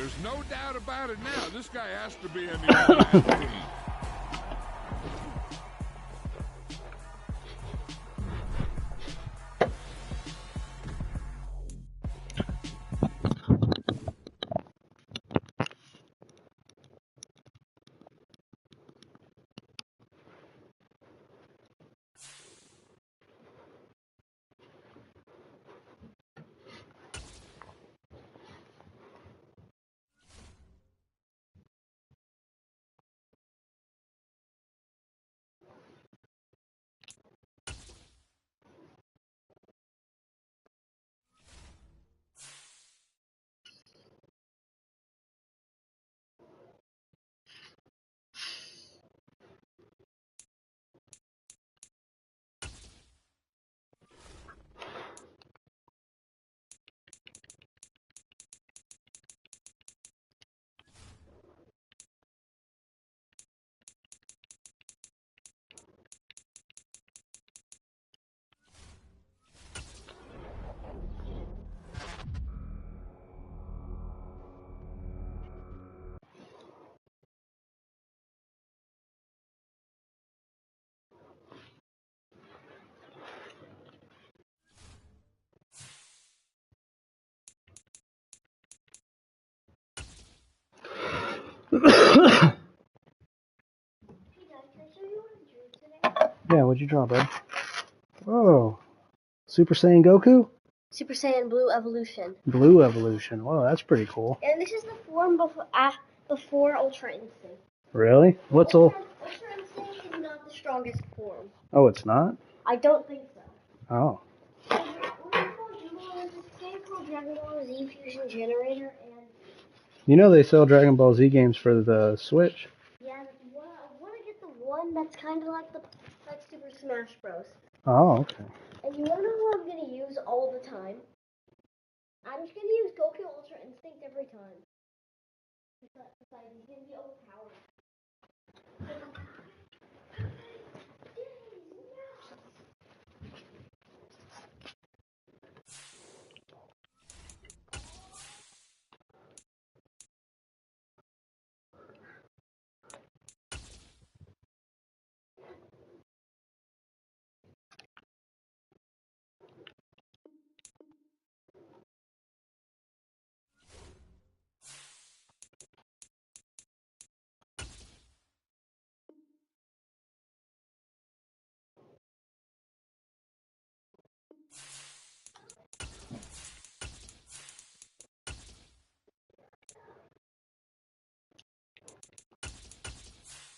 There's no doubt about it now. This guy has to be in the last team. Yeah, what'd you draw, bud? Oh, Super Saiyan Goku? Super Saiyan Blue Evolution. Blue Evolution. Whoa, that's pretty cool. And this is the form before Ultra Instinct. Really? What's all? Ultra Instinct is not the strongest form. Oh, it's not? I don't think so. Oh. Dragon Ball Z Fusion Generator and... You know they sell Dragon Ball Z games for the Switch? Yeah, I want to get the one that's kind of like Super Smash Bros. Oh, okay. And you want to know who I'm going to use all the time? I'm just going to use Goku Ultra Instinct every time. Besides, he's going to be overpowered.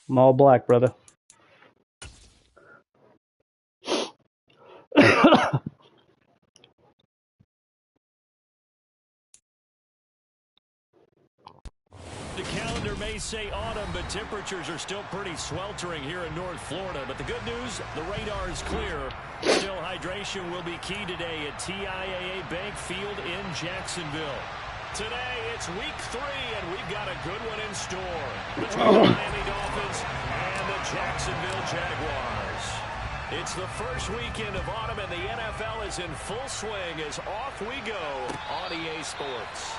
I'm all black, brother. The calendar may say autumn, but temperatures are still pretty sweltering here in North Florida. But the good news, the radar is clear. Still, hydration will be key today at TIAA Bank Field in Jacksonville. Today, it's week 3, and we've got a good one in store between the Miami Dolphins and the Jacksonville Jaguars. It's the first weekend of autumn, and the NFL is in full swing as off we go on EA Sports.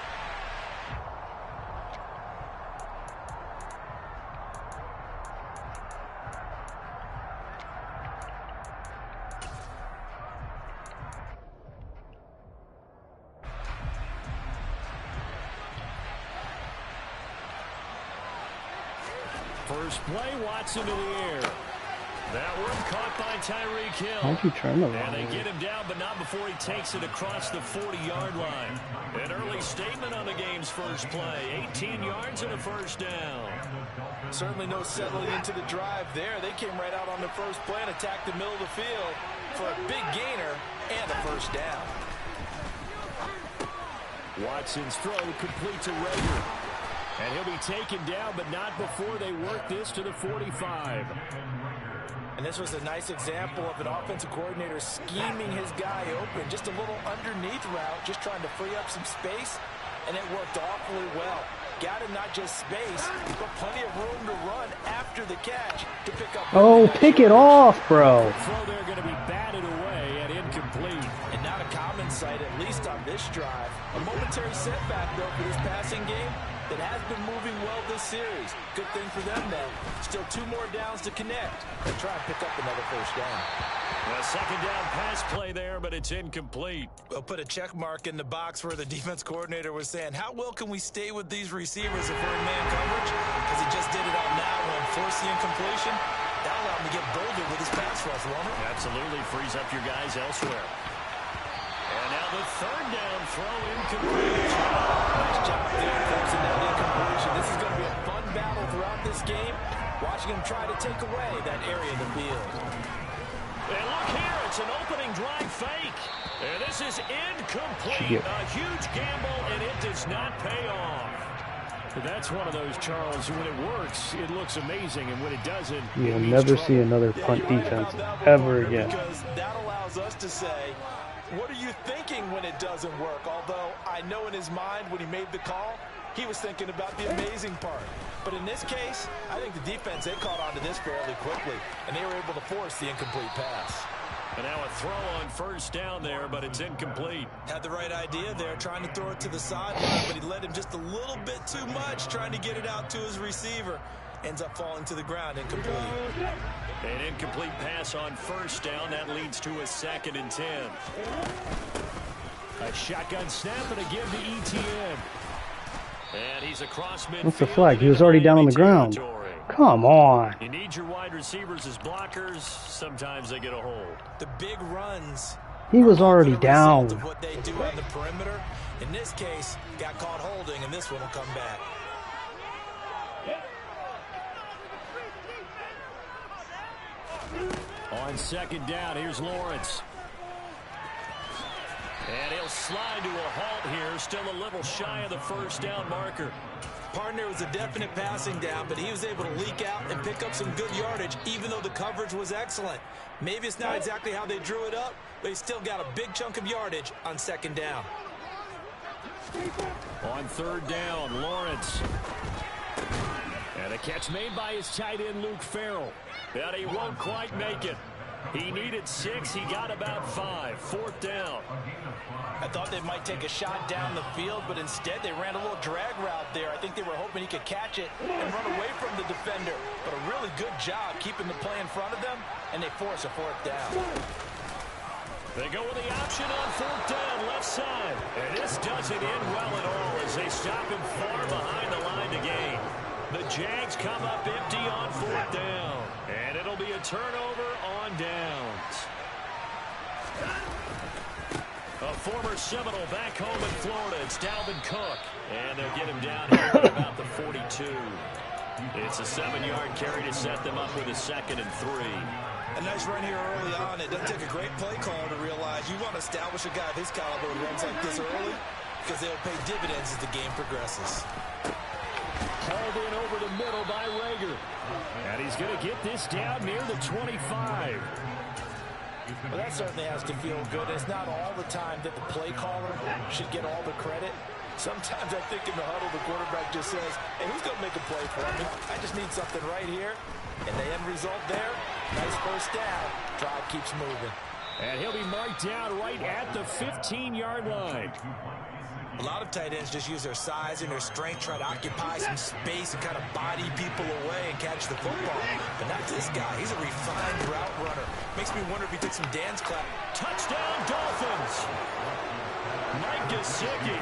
First play, Watson to the air. That one caught by Tyreek Hill. How'd you turn the And they get him down, but not before he takes it across the 40-yard line. An early statement on the game's first play. 18 yards and a first down. Certainly no settling into the drive there. They came right out on the first play and attacked the middle of the field for a big gainer and a first down. Watson's throw complete to Rager. And he'll be taken down, but not before they work this to the 45. And this was a nice example of an offensive coordinator scheming his guy open. Just a little underneath route, just trying to free up some space, and it worked awfully well. Got him not just space, but plenty of room to run after the catch to pick up. Oh, pick it off, bro. The throw there going to be batted away and incomplete. And not a common sight, at least on this drive. A momentary setback, though, for this passing game. that has been moving well this series. Good thing for them, though. Still 2 more downs to connect and try and pick up another first down. A second down pass play there, but it's incomplete. We'll put a check mark in the box where the defense coordinator was saying, how well can we stay with these receivers if we're in man coverage? Because he just did it on that one. Force the incompletion. That allowed him to get bolder with his pass rush, won't it? Absolutely frees up your guys elsewhere. And now the third down throw incomplete. Nice job there, forcing that incompletion. This is going to be a fun battle throughout this game. Watching him try to take away that area of the field. And look here, it's an opening drive fake. And this is incomplete. A huge gamble, and it does not pay off. That's one of those, Charles, when it works, it looks amazing, and when it doesn't, you'll never see another punt defense ever again. Because that allows us to say, what are you thinking when it doesn't work? Although I know in his mind when he made the call, he was thinking about the amazing part. But in this case, I think the defense, they caught on to this fairly quickly, and they were able to force the incomplete pass. And now a throw on first down there, but it's incomplete. Had the right idea there, trying to throw it to the sideline, but he led him just a little bit too much, trying to get it out to his receiver. Ends up falling to the ground, incomplete. An incomplete pass on first down. That leads to a 2nd and 10. A shotgun snap and again to ETN. And he's across midfield. What's the flag? He was already down on the ground. Come on. You need your wide receivers as blockers. Sometimes they get a hold. The big runs. He was already down. Of what they do on the perimeter. In this case, got caught holding, and this one will come back. On second down, here's Lawrence. And he'll slide to a halt here, still a little shy of the first down marker. Partner was a definite passing down, but he was able to leak out and pick up some good yardage, even though the coverage was excellent. Maybe it's not exactly how they drew it up, but he still got a big chunk of yardage on second down. On third down, Lawrence. And a catch made by his tight end, Luke Farrell. But he won't quite make it. He needed 6. He got about 5. Fourth down. I thought they might take a shot down the field, but instead they ran a little drag route there. I think they were hoping he could catch it and run away from the defender. But a really good job keeping the play in front of them, and they force a fourth down. They go with the option on fourth down, left side. And this doesn't end well at all as they stop him far behind the line to gain. The Jags come up empty on fourth down. And it'll be a turnover on downs. A former Seminole back home in Florida. It's Dalvin Cook. And they'll get him down here at about the 42. It's a 7-yard carry to set them up with a 2nd and 3. A nice run here early on. It doesn't take a great play caller to realize you want to establish a guy of his caliber who runs like this early because they'll pay dividends as the game progresses. Hauled in over the middle by Rager. And he's going to get this down near the 25. Well, that certainly has to feel good. It's not all the time that the play caller should get all the credit. Sometimes I think in the huddle, the quarterback just says, hey, who's going to make a play for me? I just need something right here. And the end result there, nice first down. Drive keeps moving. And he'll be marked down right at the 15-yard line. A lot of tight ends just use their size and their strength, try to occupy some space and kind of body people away and catch the football. But not this guy. He's a refined route runner. Makes me wonder if he took some dance class. Touchdown, Dolphins! Mike Gesicki,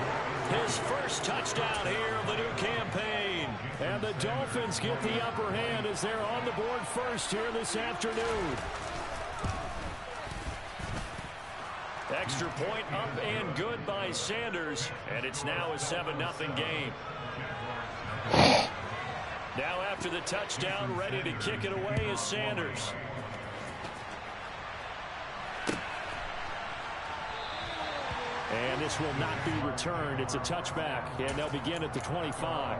his first touchdown here of the new campaign. And the Dolphins get the upper hand as they're on the board first here this afternoon. Extra point up and good by Sanders, and it's now a 7-0 game. Now after the touchdown, ready to kick it away is Sanders. And this will not be returned. It's a touchback, and they'll begin at the 25.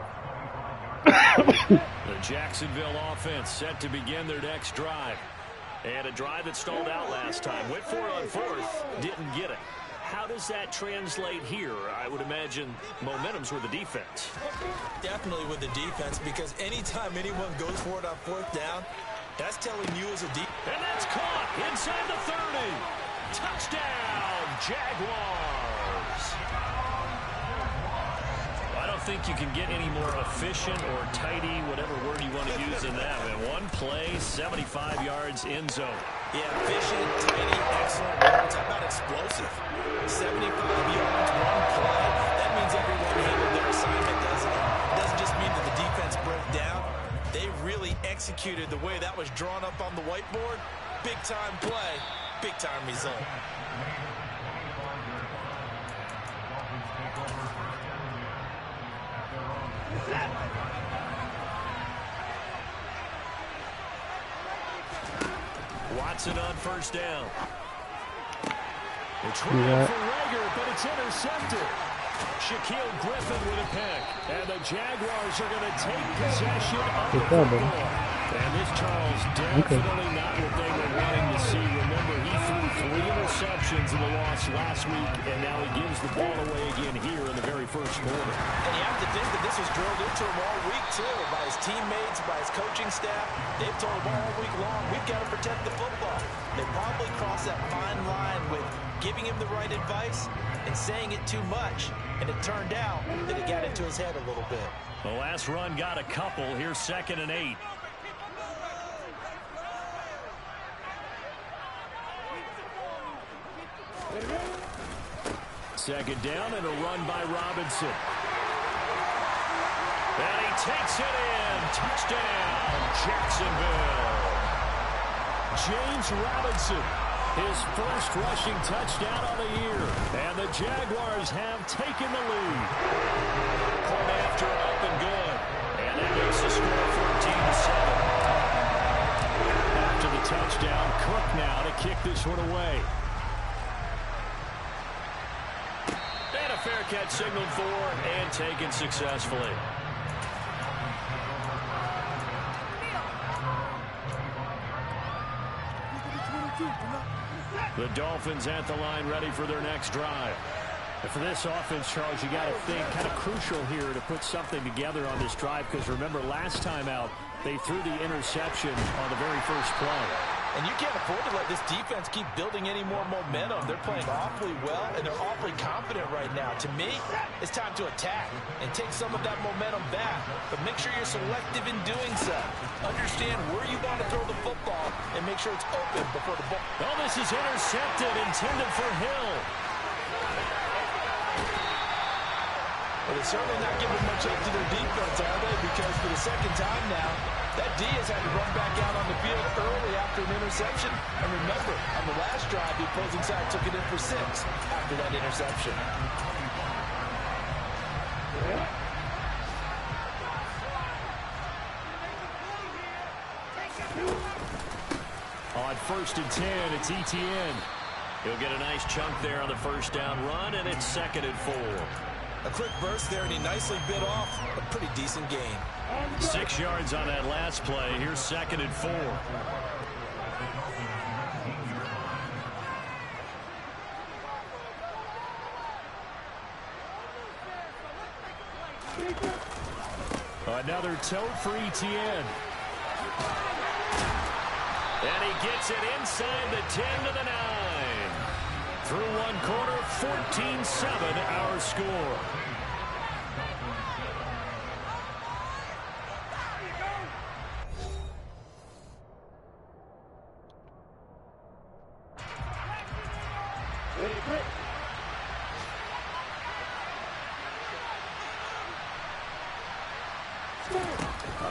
The Jacksonville offense set to begin their next drive. And a drive that stalled out last time. Went for it on fourth, didn't get it. How does that translate here? I would imagine momentum's with the defense. Definitely with the defense, because anytime anyone goes for it on fourth down, that's telling you as a defense. And that's caught inside the 30. Touchdown, Jaguars. I don't think you can get any more efficient or tidy, whatever word you want to use in that. Man, one play, 75 yards in zone. Yeah, efficient, tidy, excellent words. How about explosive? 75 yards, one play. That means everyone handled their assignment, doesn't it? It doesn't just mean that the defense broke down. They really executed the way that was drawn up on the whiteboard. Big-time play, big-time result. Watson on first down. It's right for Rager, but it's intercepted. Shaquille Griffin with a pick. And the Jaguars are going to take possession of the football. And this Charles definitely not what they were wanting to see. Remember, he threw 3 interceptions in the loss last week, and now he gives the ball away again here in the very first quarter. And you have to think that this was drilled into him all week, too, by his teammates, by his coaching staff. They've told him all week long, we've got to protect the football. They probably crossed that fine line with giving him the right advice and saying it too much. And it turned out that it got into his head a little bit. The last run got a couple. Here's 2nd and 8. Second down and a run by Robinson. And he takes it in. Touchdown, Jacksonville. James Robinson, his first rushing touchdown on the year. And the Jaguars have taken the lead. Point after up and good. And that makes the score 14-7. After the touchdown, Cook now to kick this one away. And a fair catch signaled for and taken successfully. The Dolphins at the line ready for their next drive. And for this offense, Charles, you got to think kind of crucial here to put something together on this drive, because remember last time out they threw the interception on the very first play. And you can't afford to let this defense keep building any more momentum. They're playing awfully well, and they're awfully confident right now. To me, it's time to attack and take some of that momentum back. But make sure you're selective in doing so. Understand where you want to throw the football and make sure it's open before the ball. Oh, this is intercepted, intended for Hill. Well, they're certainly not giving much up to their defense, are they? Because for the second time now, that D has had to run back out on the field early after an interception. And remember, on the last drive, the opposing side took it in for 6 after that interception. On 1st and 10, it's Etienne. He'll get a nice chunk there on the first down run, and it's 2nd and 4. A quick burst there, and he nicely bit off a pretty decent gain. 6 yards on that last play. Here's 2nd and 4. Another toe for Etienne. And he gets it inside the 10 to the 9. Through one quarter, 14-7 our score.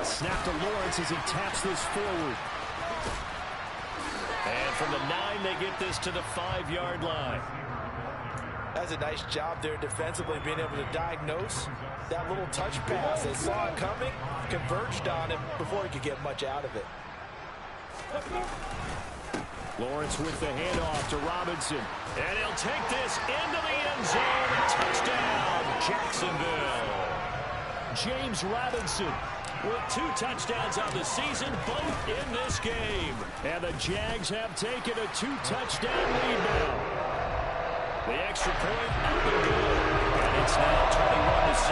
Snap to Lawrence as he taps this forward. And from the 9, they get this to the 5-yard line. That's a nice job there defensively, being able to diagnose that little touch pass. They saw it coming, converged on him before he could get much out of it. Lawrence with the handoff to Robinson. And he'll take this into the end zone. Touchdown, Jacksonville. James Robinson with 2 touchdowns on the season, both in this game. And the Jags have taken a 2-touchdown lead now. The extra point up and good. And it's now 21-7.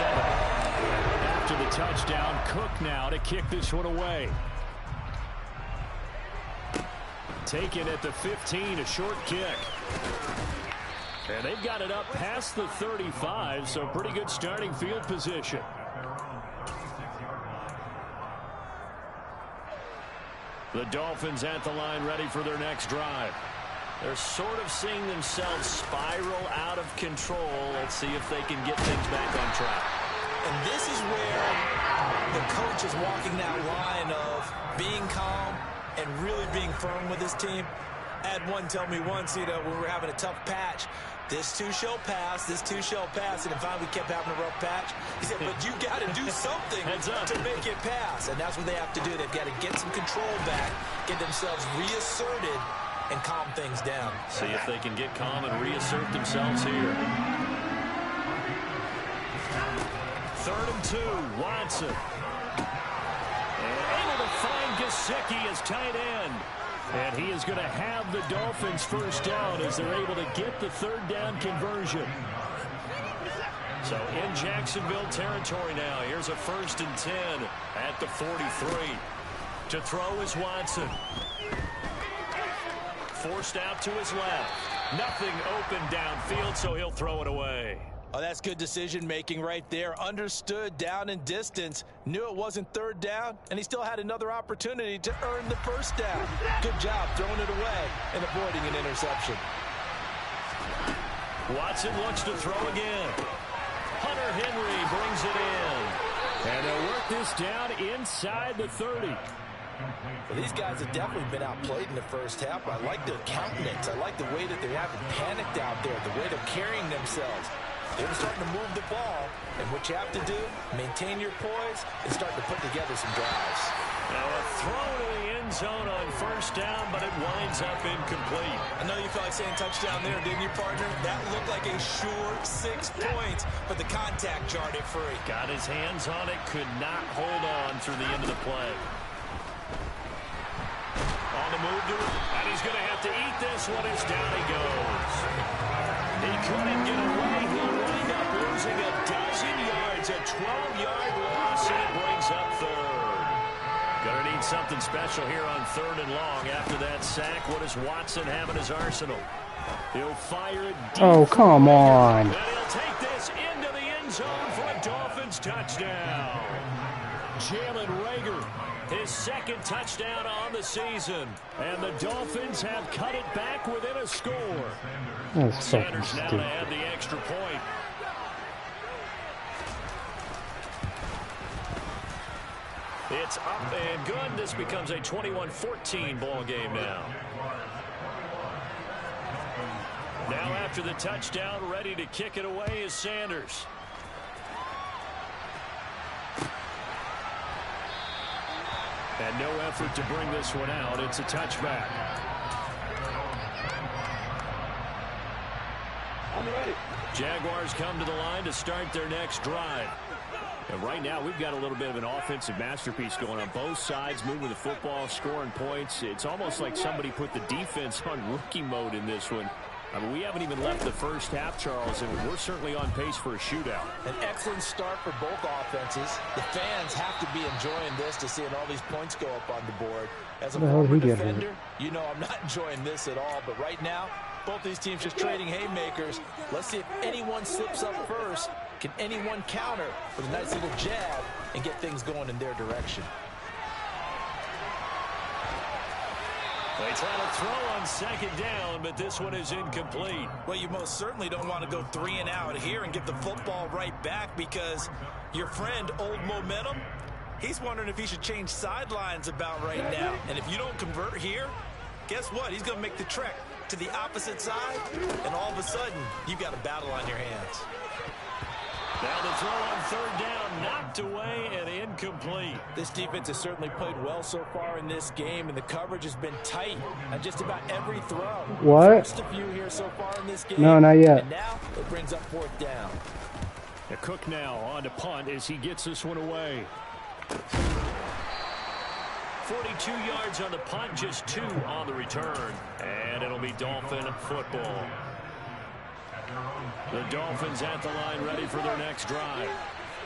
After the touchdown, Cook now to kick this one away. Taken at the 15, a short kick. And they've got it up past the 35, so pretty good starting field position. The Dolphins at the line ready for their next drive. They're sort of seeing themselves spiral out of control. Let's see if they can get things back on track. And this is where the coach is walking that line of being calm and really being firm with his team. I had one tell me once, when we were having a tough patch, this too shall pass, this too shall pass, and finally we kept having a rough patch. He said, but you got to do something to make it pass, and that's what they have to do. They've got to get some control back, get themselves reasserted, and calm things down. See if they can get calm and reassert themselves here. 3rd and 2, Watson. And able to find Gesicki as tight end. And he is going to have the Dolphins first down as they're able to get the 3rd down conversion. So in Jacksonville territory now. Here's a 1st and 10 at the 43. To throw is Watson. Forced out to his left. Nothing open downfield, so he'll throw it away. Oh, that's good decision-making right there. Understood down in distance. Knew it wasn't 3rd down, and he still had another opportunity to earn the 1st down. Good job throwing it away and avoiding an interception. Watson looks to throw again. Hunter Henry brings it in. And they'll work this down inside the 30. Well, these guys have definitely been outplayed in the first half. I like their countenance. I like the way that they haven't panicked out there, the way they're carrying themselves. They're starting to move the ball, and what you have to do, maintain your poise, and start to put together some drives. Now a throw to the end zone on 1st down, but it winds up incomplete. I know you felt like saying touchdown there, didn't you, partner? That looked like a sure 6 points, but the contact jarred it free. Got his hands on it, could not hold on through the end of the play. On the move to it, and he's going to have to eat this one as down he goes. He couldn't get away. He'll wind up losing a dozen yards, a 12-yard loss, and it brings up 3rd. Gonna need something special here on 3rd and long. After that sack, what does Watson have in his arsenal? He'll fire it deep. Oh, come on. And he'll take this into the end zone for a Dolphins touchdown. Jalen Reagor, his 2nd touchdown on the season. And the Dolphins have cut it back within a score. That's so Sanders now to add the extra point. It's up and good. This becomes a 21-14 ball game now. Now after the touchdown, ready to kick it away is Sanders. And no effort to bring this one out. It's a touchback. Jaguars come to the line to start their next drive. And right now we've got a little bit of an offensive masterpiece going on. Both sides moving the football, scoring points. It's almost like somebody put the defense on rookie mode in this one. I mean, we haven't even left the first half, Charles, and we're certainly on pace for a shootout. An excellent start for both offenses. The fans have to be enjoying this to seeing all these points go up on the board. As a former defender, you know I'm not enjoying this at all. But right now, both these teams just trading haymakers. Let's see if anyone slips up first. Can anyone counter with a nice little jab and get things going in their direction? They try to throw on 2nd down, but this one is incomplete. Well, you most certainly don't want to go 3 and out here and get the football right back, because your friend, Old Momentum, he's wondering if he should change sidelines about right now. And if you don't convert here, guess what? He's going to make the trek to the opposite side, and all of a sudden, you've got a battle on your hands. Now the throw on 3rd down, knocked away and incomplete. This defense has certainly played well so far in this game, and the coverage has been tight on just about every throw. What? Just a few here so far in this game. No, not yet. And now it brings up 4th down. The Cook now on to punt as he gets this one away. 42 yards on the punt, just 2 on the return. And it'll be Dolphin football. The Dolphins at the line ready for their next drive.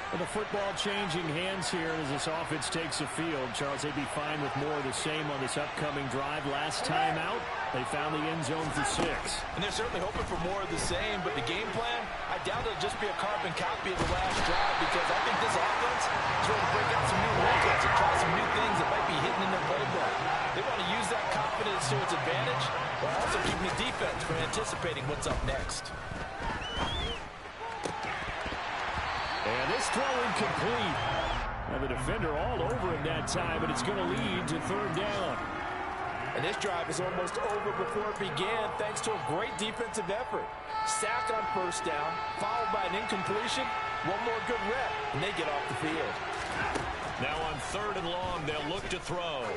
Well, the football changing hands here as this offense takes the field. Charles, they'd be fine with more of the same on this upcoming drive. Last time out, they found the end zone for 6. And they're certainly hoping for more of the same, but the game plan, I doubt it'll just be a carbon copy of the last drive, because I think this offense is ready to break out some new wrinkles and try some new things that might be hidden in their playbook. They want to use that confidence to its advantage, while also keeping the defense from anticipating what's up next. And this throw incomplete. Now the defender all over him that time, but it's going to lead to 3rd down. And this drive is almost over before it began, thanks to a great defensive effort. Sack on 1st down, followed by an incompletion. One more good rep, and they get off the field. Now on 3rd and long, they'll look to throw.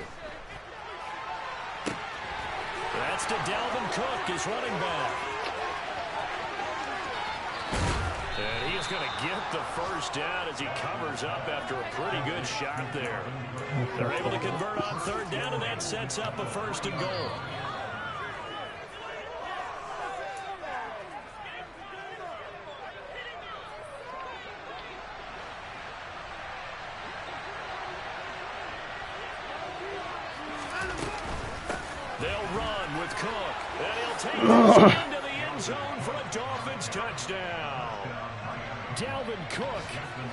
That's to Dalvin Cook, his running back. And he's going to get the 1st down as he covers up after a pretty good shot there. They're able to convert on 3rd down, and that sets up a 1st and goal. They'll run with Cook, and he'll take this into the end zone for a Dolphins touchdown. Dalvin Cook,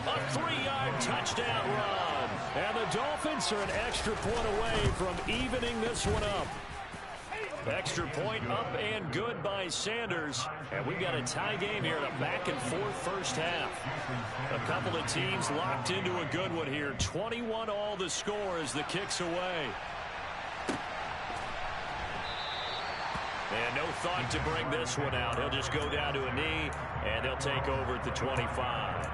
a 3-yard touchdown run. And the Dolphins are an extra point away from evening this one up. Extra point up and good by Sanders. And we've got a tie game here in a back-and-forth first half. A couple of teams locked into a good one here. 21 all the score as the kick's away. And no thought to bring this one out. He'll just go down to a knee, and he'll take over at the 25.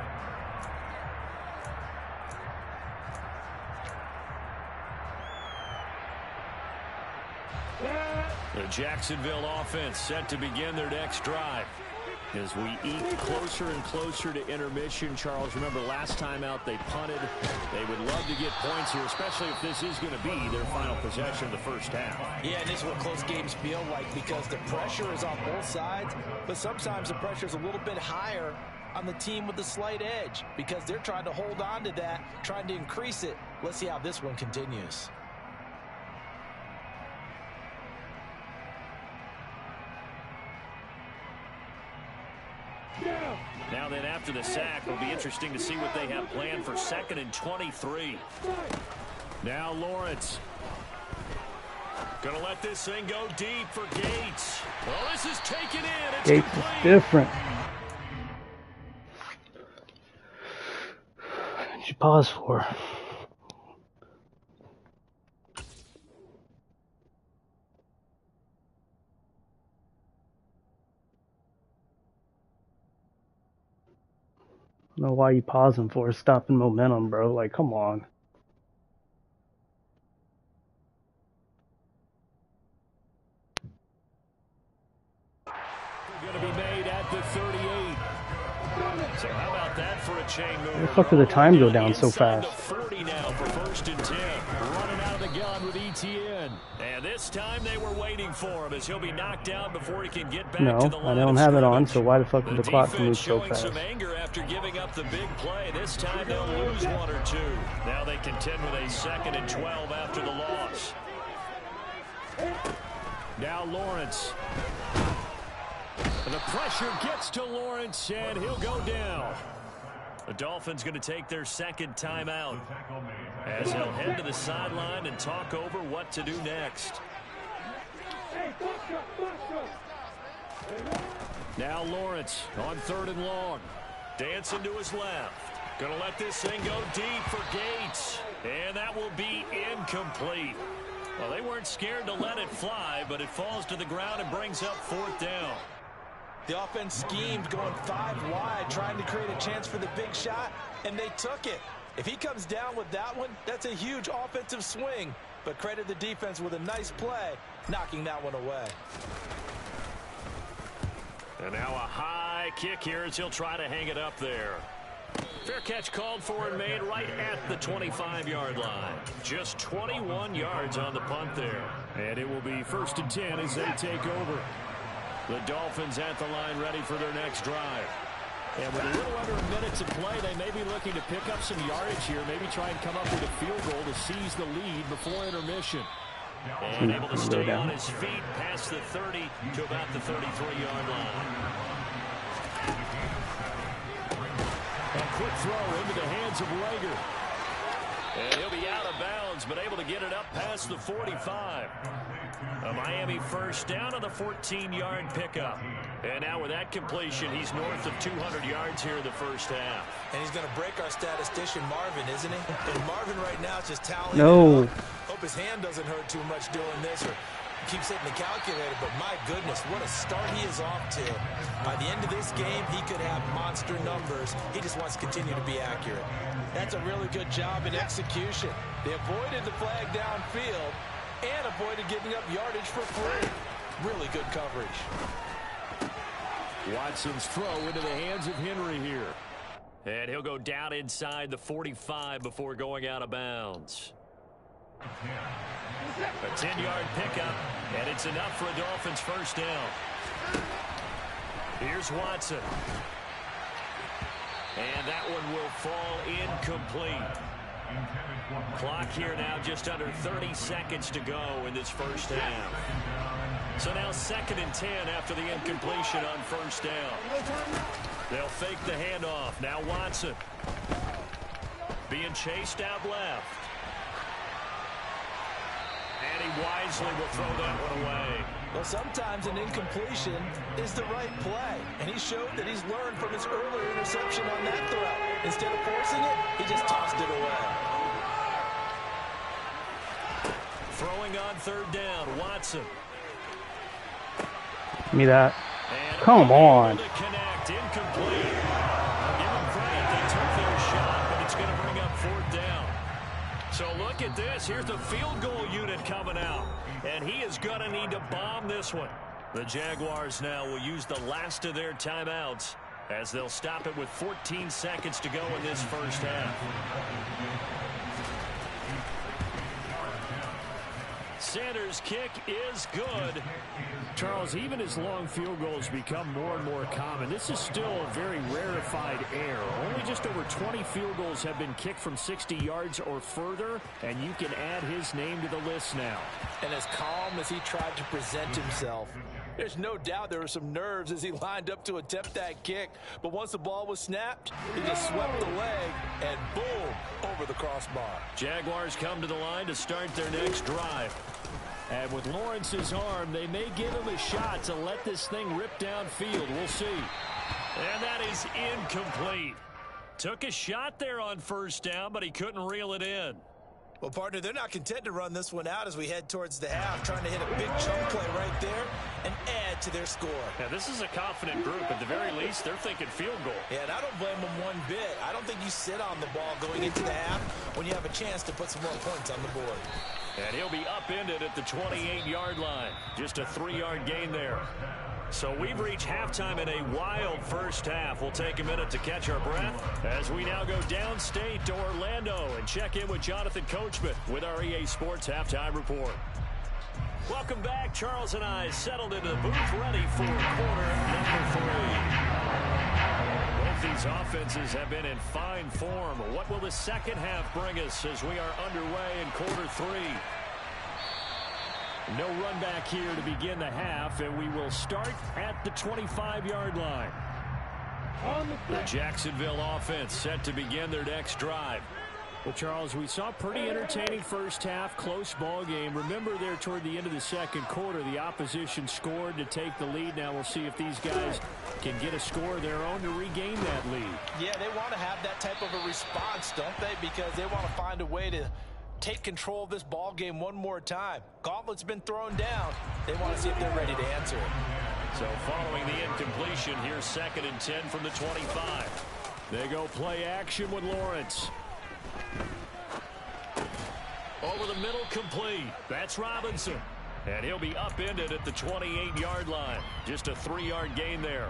The Jacksonville offense set to begin their next drive. As we eke closer and closer to intermission, Charles, remember last time out they punted. They would love to get points here, especially if this is going to be their final possession of the first half. Yeah, and this is what close games feel like, because the pressure is on both sides, but sometimes the pressure is a little bit higher on the team with the slight edge, because they're trying to hold on to that, trying to increase it. Let's see how this one continues. Now then, after the sack, it'll be interesting to see what they have planned for 2nd and 23. Now Lawrence. Gonna let this thing go deep for Gates. Well, this is taken in. It's Gates complete. is different. What did you pause for? I don't know why you pausing for. Stopping momentum, bro. Like, come on. Going to be made at the 38. So how about that for a chain move? Why the fuck did the time go down so fast? 40 now for 1st and 10. Running out of the gun with ETN. And this time they were waiting for him as he'll be knocked down before he can get back to the line. I don't have it on, so why the fuck did the clock move so fast? Some anger after giving up the big play. This time they'll lose 1 or 2. Now they contend with a 2nd and 12 after the loss. Now Lawrence. And the pressure gets to Lawrence, and he'll go down. The Dolphins going to take their 2nd timeout as they'll head to the sideline and talk over what to do next. Now Lawrence on 3rd and long. Dancing to his left. Going to let this thing go deep for Gates. And that will be incomplete. Well, they weren't scared to let it fly, but it falls to the ground and brings up 4th down. The offense schemed going 5 wide, trying to create a chance for the big shot, and they took it. If he comes down with that one, that's a huge offensive swing. But credit the defense with a nice play, knocking that one away. And now a high kick here as he'll try to hang it up there. Fair catch called for and made right at the 25-yard line. Just 21 yards on the punt there. And it will be 1st and 10 as they take over. The Dolphins at the line ready for their next drive. And with a little under a minute to play, they may be looking to pick up some yardage here, maybe try and come up with a field goal to seize the lead before intermission. And able to stay on his feet past the 30 to about the 33-yard line. A quick throw into the hands of Rager. And he'll be out of bounds, but able to get it up past the 45. A Miami first down on the 14-yard pickup. And now with that completion, he's north of 200 yards here in the first half. And he's going to break our statistician Marvin, isn't he? And Marvin right now is just tallying. No. Hope his hand doesn't hurt too much doing this or keeps hitting the calculator. But my goodness, what a start he is off to. By the end of this game, he could have monster numbers. He just wants to continue to be accurate. That's a really good job in execution. They avoided the flag downfield and avoided giving up yardage for free. Really good coverage. Watson's throw into the hands of Henry here. And he'll go down inside the 45 before going out of bounds. A 10-yard pickup, and it's enough for a Dolphins first down. Here's Watson. And that one will fall incomplete. Clock here now just under 30 seconds to go in this first half. So now 2nd and 10 after the incompletion on first down. They'll fake the handoff. Now Watson being chased out left. And he wisely will throw that one away. Well, sometimes an incompletion is the right play. And he showed that he's learned from his earlier interception on that throw. Instead of forcing it, he just tossed it away. Throwing on 3rd down, Watson. Give me that. And come on. To connect, incomplete. I'll give them credit. They took their shot, but it's going to bring up 4th down. So look at this. Here's the field goal unit coming out. And he is going to need to bomb this one. The Jaguars now will use the last of their timeouts as they'll stop it with 14 seconds to go in this first half. Sanders' kick is good. Charles, even as long field goals become more and more common, this is still a very rarefied air. Only just over 20 field goals have been kicked from 60 yards or further, and you can add his name to the list now. And as calm as he tried to present himself, there's no doubt there were some nerves as he lined up to attempt that kick. But once the ball was snapped, he just swept the leg and boom, over the crossbar. Jaguars come to the line to start their next drive. And with Lawrence's arm, they may give him a shot to let this thing rip downfield. We'll see. And that is incomplete. Took a shot there on first down, but he couldn't reel it in. Well, partner, they're not content to run this one out as we head towards the half, trying to hit a big chunk play right there and add to their score. Now, this is a confident group. At the very least, they're thinking field goal. Yeah, and I don't blame them one bit. I don't think you sit on the ball going into the half when you have a chance to put some more points on the board. And he'll be upended at the 28-yard line. Just a 3-yard gain there. So we've reached halftime in a wild first half. We'll take a minute to catch our breath as we now go downstate to Orlando and check in with Jonathan Coachman with our EA Sports Halftime Report. Welcome back. Charles and I settled into the booth ready for quarter number 3. Both these offenses have been in fine form. What will the second half bring us as we are underway in quarter 3? No run back here to begin the half, and we will start at the 25-yard line. The Jacksonville offense set to begin their next drive. Well, Charles, we saw a pretty entertaining first half, close ball game. Remember there toward the end of the second quarter, the opposition scored to take the lead. Now we'll see if these guys can get a score of their own to regain that lead. Yeah, they want to have that type of a response, don't they? Because they want to find a way to take control of this ball game one more time. Gauntlet's been thrown down. They want to see if they're ready to answer it. So following the incompletion, here's 2nd and 10 from the 25. They go play action with Lawrence. Over the middle, complete. That's Robinson. And he'll be upended at the 28-yard line. Just a 3-yard gain there.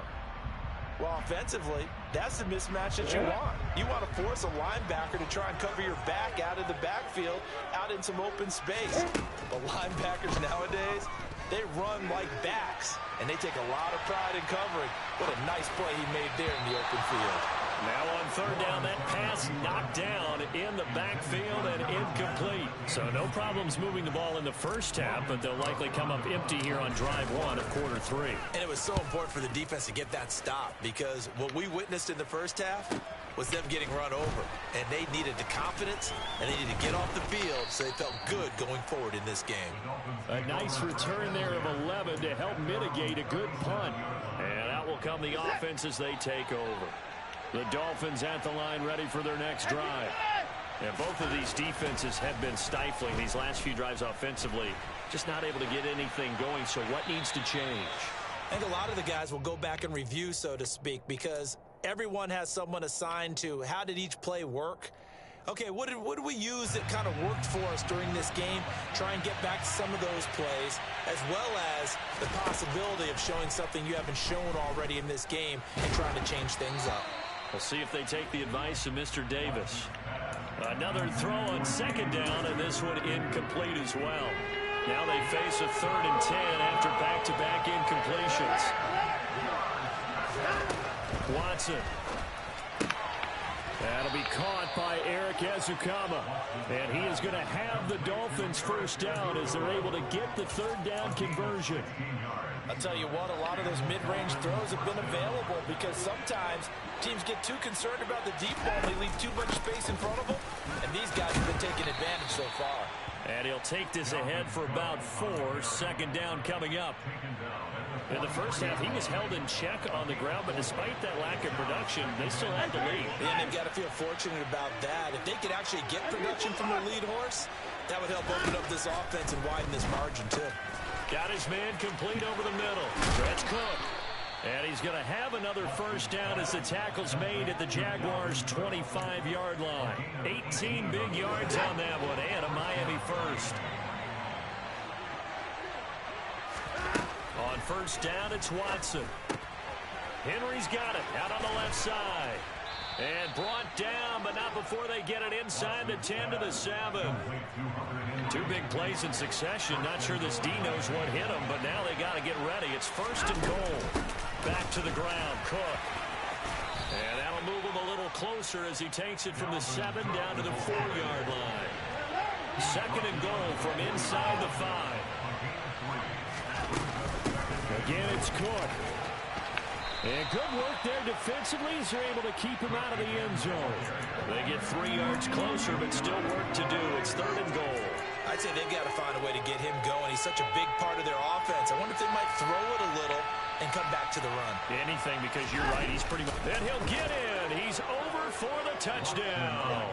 Well, offensively, that's the mismatch that you want. You want to force a linebacker to try and cover your back out of the backfield, out in some open space. But linebackers nowadays, They run like backs, and they take a lot of pride in covering. What a nice play he made there in the open field. Now on third down, that pass knocked down in the backfield and incomplete. So no problems moving the ball in the first half, but they'll likely come up empty here on drive one of quarter three. And it was so important for the defense to get that stop, because what we witnessed in the first half was them getting run over. And they needed the confidence, and they needed to get off the field so they felt good going forward in this game. A nice return there of 11 to help mitigate a good punt. And out will come the offense as they take over. The Dolphins at the line ready for their next drive. And both of these defenses have been stifling these last few drives offensively. Just not able to get anything going, so what needs to change? I think a lot of the guys will go back and review, so to speak, because everyone has someone assigned to how did each play work. Okay, what did we use that kind of worked for us during this game? Try and get back to some of those plays, as well as the possibility of showing something you haven't shown already in this game and trying to change things up. We'll see if they take the advice of Mr. Davis. Another throw on second down, and this one incomplete as well. Now they face a 3rd and 10 after back-to-back incompletions. Watson. That'll be caught by Eric Ezukama. And he is going to have the Dolphins first down as they're able to get the 3rd down conversion. I'll tell you what, a lot of those mid-range throws have been available because sometimes teams get too concerned about the deep ball. They leave too much space in front of them, and these guys have been taking advantage so far. And he'll take this ahead for about 4. 2nd down coming up. In the first half, he was held in check on the ground, but despite that lack of production, they still had the lead. And they've got to feel fortunate about that. If they could actually get production from their lead horse, that would help open up this offense and widen this margin, too. Got his man complete over the middle. That's Cook. And he's going to have another first down as the tackle's made at the Jaguars' 25-yard line. 18 big yards on that one, and a Miami first. On first down, it's Watson. Henry's got it out on the left side. And brought down, but not before they get it inside the 10 to the 7. 2 big plays in succession. Not sure this D knows what hit him, but now they got to get ready. It's 1st and goal. Back to the ground, Cook. And that'll move him a little closer as he takes it from the 7 down to the 4-yard line. 2nd and goal from inside the 5. Again, it's Cook. And good work there defensively as they're able to keep him out of the end zone. They get 3 yards closer, but still work to do. It's 3rd and goal. I'd say they've got to find a way to get him going. He's such a big part of their offense. I wonder if they might throw it a little and come back to the run. Anything, because you're right. He's pretty much... Then he'll get in. He's over for the touchdown.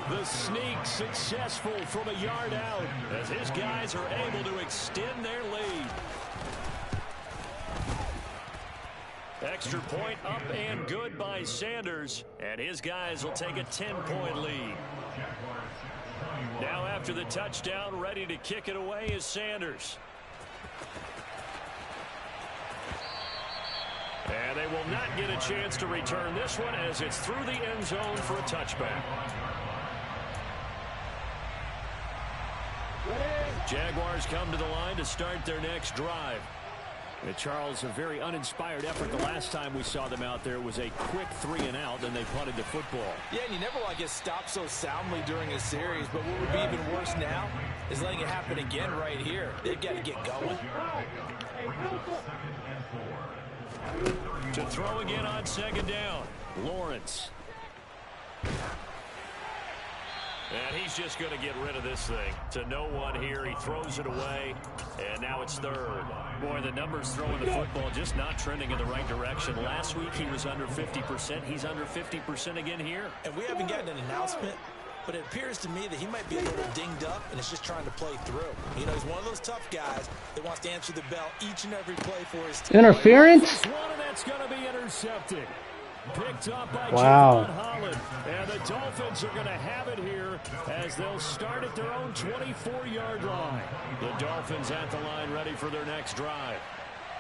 The sneak successful from a yard out as his guys are able to extend their lead. Extra point up and good by Sanders, and his guys will take a 10-point lead. Now after the touchdown, ready to kick it away is Sanders. And they will not get a chance to return this one as it's through the end zone for a touchback. Jaguars come to the line to start their next drive. Charles, a very uninspired effort. The last time we saw them out there was a quick 3-and-out, then they punted the football. Yeah, and you never want to get stopped so soundly during a series, but what would be even worse now is letting it happen again right here. They've got to get going. To throw again on 2nd down, Lawrence. And he's just going to get rid of this thing. To no one here. He throws it away. And now it's 3rd. Boy, the numbers throwing the football just not trending in the right direction. Last week he was under 50%. He's under 50% again here. And we haven't gotten an announcement, but it appears to me that he might be a little dinged up and is just trying to play through. You know, he's one of those tough guys that wants to answer the bell each and every play for his team. Interference? One, and that's going to be intercepted. Picked up by Wow. Javon Holland. And the Dolphins are going to have it here as they'll start at their own 24-yard line. The Dolphins at the line ready for their next drive.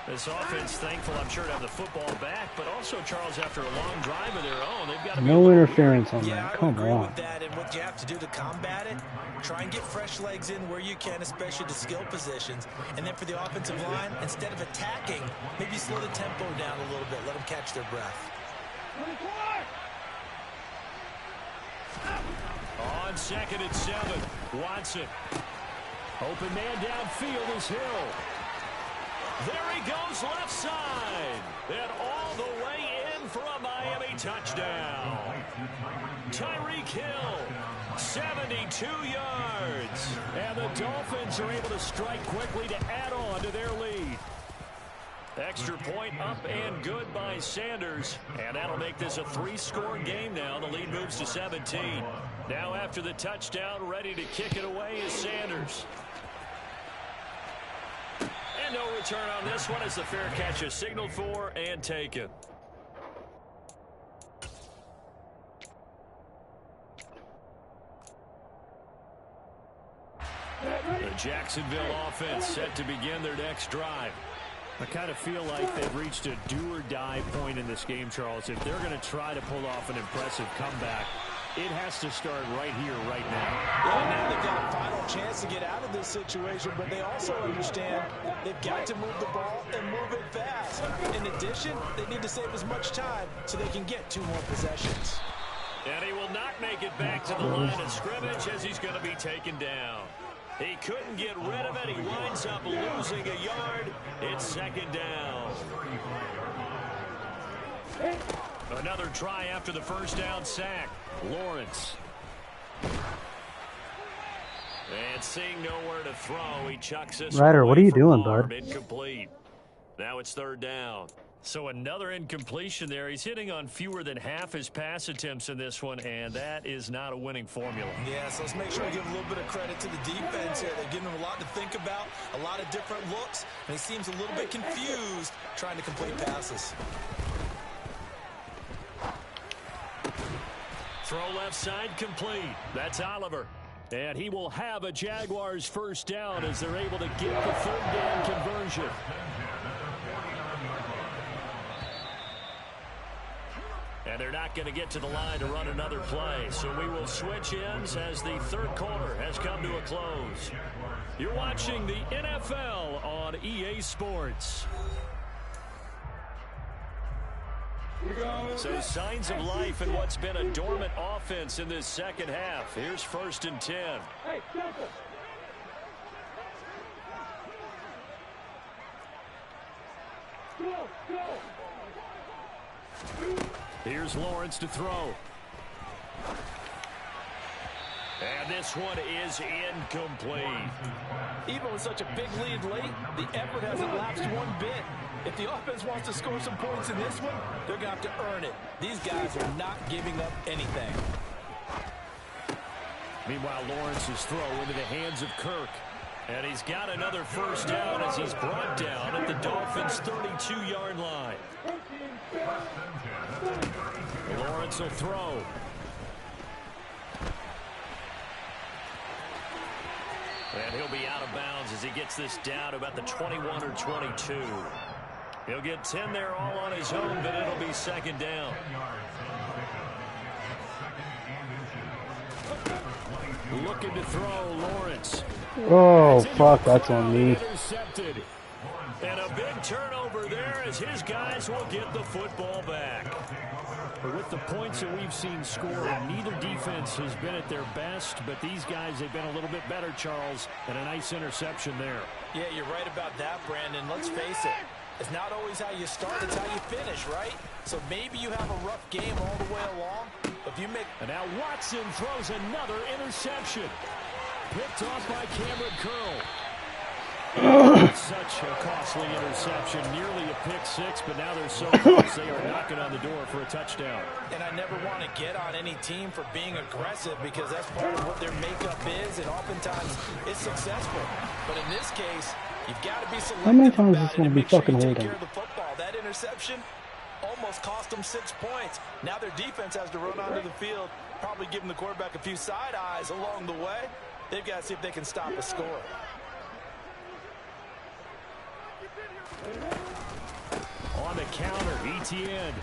This offense thankful, I'm sure, to have the football back, but also, Charles, after a long drive of their own, they've got to No interference on Yeah, that. I Come would agree on. with that, and what you have to do to combat it, try and get fresh legs in where you can, especially to skill positions. And then for the offensive line, instead of attacking, maybe slow the tempo down a little bit, let them catch their breath. On 2nd and 7, Watson. Open man downfield is Hill. There he goes left side. And all the way in for a Miami touchdown. Tyreek Hill, 72 yards. And the Dolphins are able to strike quickly to add on to their lead. Extra point up and good by Sanders. And that'll make this a 3-score game now. The lead moves to 17. Now after the touchdown, ready to kick it away is Sanders. And no return on this one as the fair catch is signaled for and taken. The Jacksonville offense set to begin their next drive. I kind of feel like they've reached a do-or-die point in this game, Charles. If they're going to try to pull off an impressive comeback, it has to start right here, right now. Yeah, now they've got a final chance to get out of this situation, but they also understand they've got to move the ball and move it fast. In addition, they need to save as much time so they can get 2 more possessions. And he will not make it back to the line of scrimmage as he's going to be taken down. He couldn't get rid of it. He winds up losing a yard. It's 2nd down. Another try after the first down sack. Lawrence. And seeing nowhere to throw, he chucks this. Ryder, what are you doing, bud? Incomplete. Now it's 3rd down. So another incompletion there. He's hitting on fewer than half his pass attempts in this one, and that is not a winning formula. Yeah, so let's make sure we give a little bit of credit to the defense here. They're giving him a lot to think about, a lot of different looks, and he seems a little bit confused trying to complete passes. Throw left side complete. That's Oliver. And he will have a Jaguars first down as they're able to get the 3rd down conversion. And they're not going to get to the line to run another play. So we will switch ends as the 3rd quarter has come to a close. You're watching the NFL on EA Sports. So signs of life in what's been a dormant offense in this 2nd half. Here's 1st and 10. Here's Lawrence to throw. And this one is incomplete. Even with such a big lead late, the effort hasn't lapsed one bit. If the offense wants to score some points in this one, they're going to have to earn it. These guys are not giving up anything. Meanwhile, Lawrence's throw into the hands of Kirk. And he's got another first down as he's brought down at the Dolphins' 32-yard line. Lawrence will throw. And he'll be out of bounds as he gets this down to about the 21 or 22. He'll get 10 there all on his own, but it'll be 2nd down. Looking to throw, Lawrence. Oh, fuck, that's on me. Intercepted. And a big turnover there as his guys will get the football back. But with the points that we've seen scored, neither defense has been at their best, but these guys, they've been a little bit better, Charles, and a nice interception there. Yeah, you're right about that, Brandon. Let's face it. It's not always how you start, it's how you finish, right? So maybe you have a rough game all the way along, but if you make... And now Watson throws another interception. Picked off by Cameron Curl. Such a costly interception, nearly a pick 6, but now they're so close they are knocking on the door for a touchdown. And I never want to get on any team for being aggressive because that's part of what their makeup is, and oftentimes it's successful. But in this case, you've got to be selective. How many times is this going to be fucking take holding? care of the football. That interception almost cost them 6 points. Now their defense has to run onto the field, probably giving the quarterback a few side eyes along the way. They've got to see if they can stop a score. on the counter. Etienne.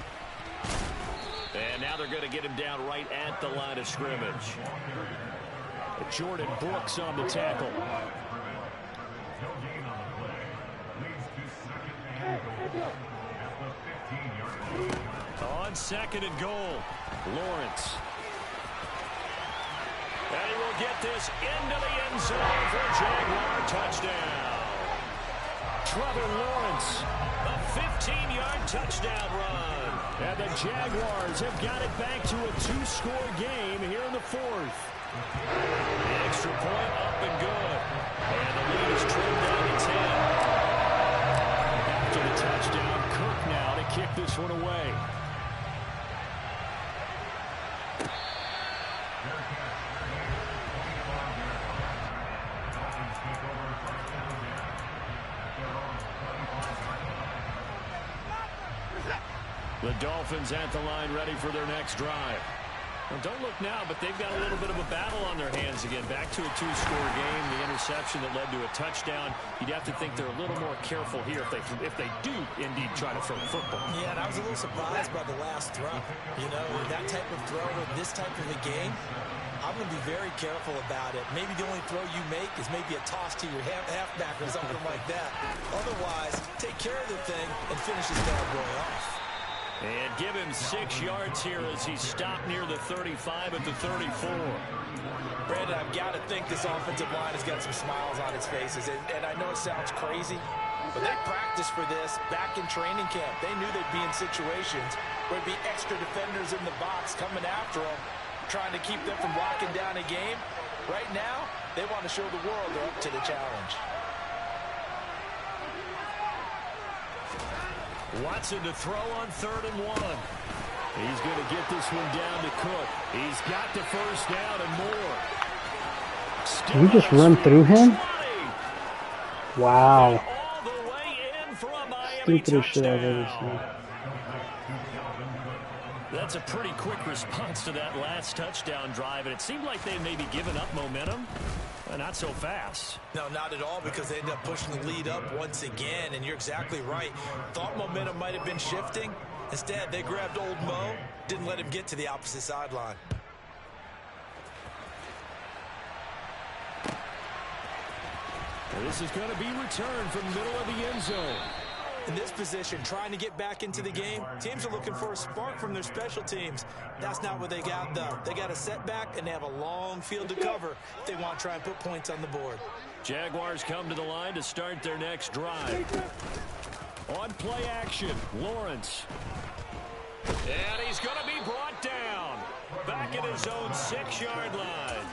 And now they're going to get him down right at the line of scrimmage. Jordan Brooks on the tackle. On second and goal, Lawrence. And he will get this into the end zone for a Jaguar touchdown. Trevor Lawrence, a 15-yard touchdown run. And the Jaguars have got it back to a 2-score game here in the fourth. The extra point up and good. And the lead is trimmed down to 10. After the touchdown, Cook now to kick this one away. The Dolphins at the line ready for their next drive. Well, don't look now, but they've got a little bit of a battle on their hands again. Back to a 2-score game. The interception that led to a touchdown. You'd have to think they're a little more careful here if they do indeed try to throw the football. Yeah, and I was a little surprised by the last throw. You know, that type of throw in this type of a game, I'm going to be very careful about it. Maybe the only throw you make is maybe a toss to your halfback or something like that. Otherwise, take care of the thing and finish this bad boy off. And give him 6 yards here as he stopped near the 35 at the 34. Brandon, I've got to think this offensive line has got some smiles on its faces. And I know it sounds crazy, but they practiced for this back in training camp. They knew they'd be in situations where there'd be extra defenders in the box coming after them, trying to keep them from locking down a game. Right now, they want to show the world they're up to the challenge. Watson to throw on 3rd and 1. He's going to get this one down to Cook. He's got the first down and more. Did we just run through him? Wow. All the way in for a Miami Stupidest shit I've ever touchdown. That's a pretty quick response to that last touchdown drive, and it seemed like they maybe given up momentum. Not so fast. No, not at all, because they ended up pushing the lead up once again, and you're exactly right. Thought momentum might have been shifting. Instead, they grabbed old Mo, didn't let him get to the opposite sideline. This is going to be returned from the middle of the end zone. In this position, trying to get back into the game, teams are looking for a spark from their special teams. That's not what they got, though. They got a setback, and they have a long field to cover if they want to try and put points on the board. Jaguars come to the line to start their next drive. On play action, Lawrence. And he's going to be brought down. Back at his own 6-yard line.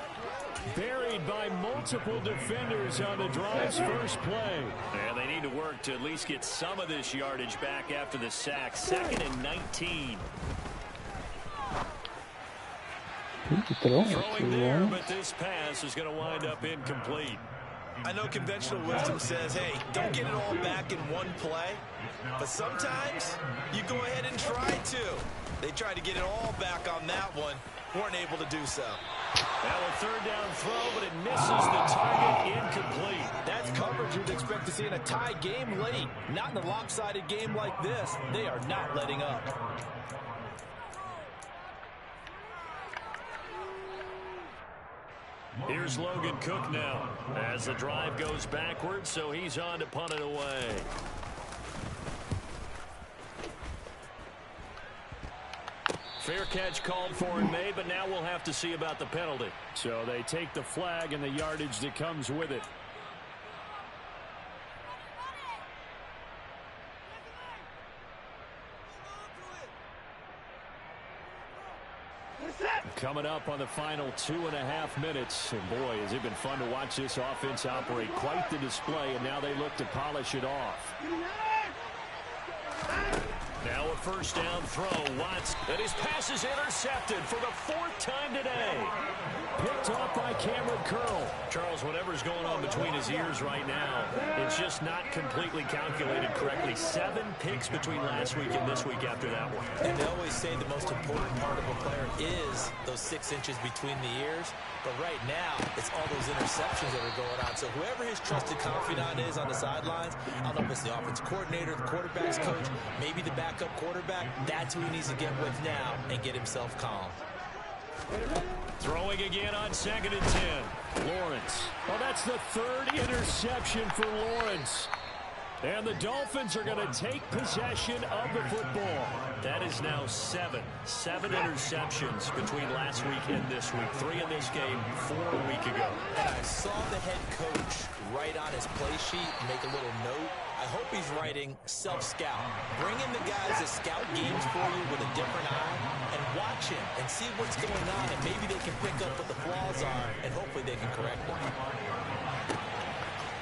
Buried by multiple defenders on the drive's first play. And they need to work to at least get some of this yardage back after the sack. 2nd and 19. Throwing there, but this pass is going to wind up incomplete. I know conventional wisdom says, hey, don't get it all back in one play. But sometimes you go ahead and try to. They tried to get it all back on that one. Weren't able to do so. Now a 3rd down throw, but it misses the target, incomplete. That's coverage you'd expect to see in a tie game late. Not in a lopsided game like this. They are not letting up. Here's Logan Cook now as the drive goes backwards, so he's on to punt it away. Fair catch called for and made, but now we'll have to see about the penalty. So they take the flag and the yardage that comes with it. Coming up on the final 2.5 minutes. And boy, has it been fun to watch this offense operate. Quite the display, and now they look to polish it off. Now a first down throw. Watts, and his pass is intercepted for the 4th time today. Picked off by Cameron Curl. Charles, whatever's going on between his ears right now, it's just not completely calculated correctly. 7 picks between last week and this week after that one. And they always say the most important part of a player is those 6 inches between the ears. But right now, it's all those interceptions that are going on. So whoever his trusted confidant is on the sidelines, I don't know if it's the offensive coordinator, the quarterback's coach, maybe the backup quarterback, that's who he needs to get with now and get himself calm. Throwing again on 2nd and 10. Lawrence. Well, that's the 3rd interception for Lawrence. And the Dolphins are going to take possession of the football. That is now 7 interceptions between last week and this week. 3 in this game, 4 a week ago. And I saw the head coach write on his play sheet, make a little note. I hope he's writing self-scout. Bring in the guys that scout games for you with a different eye and watch him and see what's going on, and maybe they can pick up what the flaws are, and hopefully they can correct them.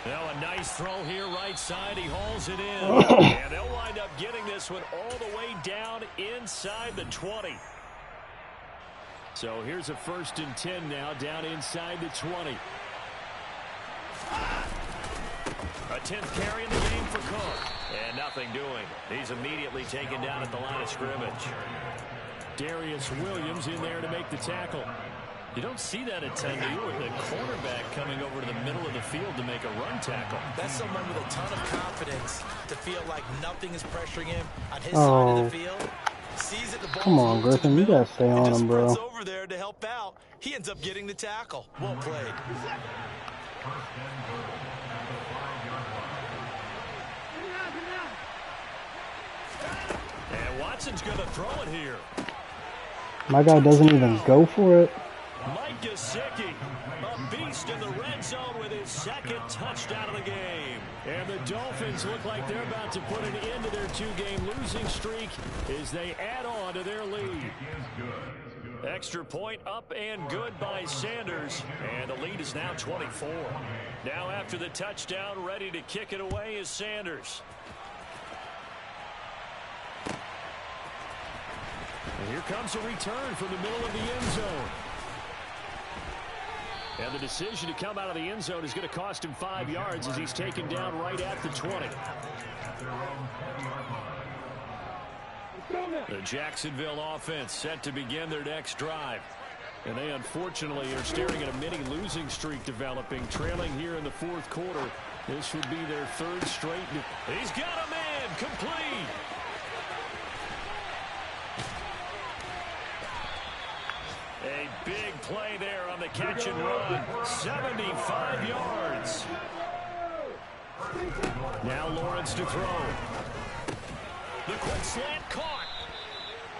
Now a nice throw here right side. He hauls it in. And they'll wind up getting this one all the way down inside the 20. So here's a 1st and 10 now down inside the 20. A 10th carry in the game for Cook. And nothing doing. He's immediately taken down at the line of scrimmage. Darius Williams in there to make the tackle. You don't see that at time, do you? With the cornerback coming over to the middle of the field to make a run tackle. That's someone with a ton of confidence to feel like nothing is pressuring him on his side of the field. Sees it, the ball. Come on, Griffin, you gotta stay on him, bro. Over there to help out. He ends up getting the tackle. Well played. And Watson's going to throw it here. My guy doesn't even go for it. Mike Gesicki, a beast in the red zone with his 2nd touchdown of the game. And the Dolphins look like they're about to put an end to their 2-game losing streak as they add on to their lead. Extra point up and good by Sanders. And the lead is now 24. Now after the touchdown, ready to kick it away is Sanders. And here comes a return from the middle of the end zone. And the decision to come out of the end zone is going to cost him 5 yards as he's taken down right at the 20. The Jacksonville offense set to begin their next drive. And they unfortunately are staring at a mini losing streak developing, trailing here in the 4th quarter. This would be their 3rd straight. He's got a man complete. A big play there on the catch and run. 75 yards. Now Lawrence to throw. The quick slant caught.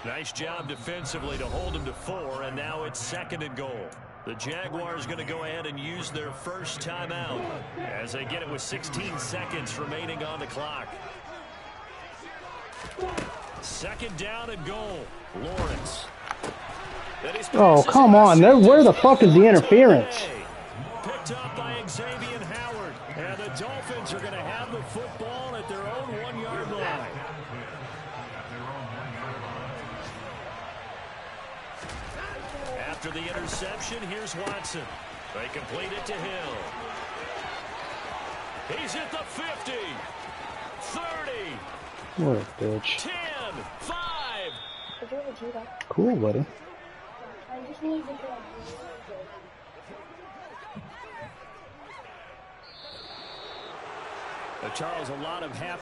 Nice job defensively to hold him to 4, and now it's 2nd and goal. The Jaguars going to go ahead and use their first timeout as they get it with 16 seconds remaining on the clock. 2nd down and goal. Lawrence. Oh, come on. Where the fuck is the interference? Picked up by Xavier Howard. And the Dolphins are going to have the football at their own 1-yard line. After the interception, here's Watson. They complete it to Hill. He's at the 50. 30. What a bitch. 10. 5. Cool, buddy. I just need to Charles, a lot of half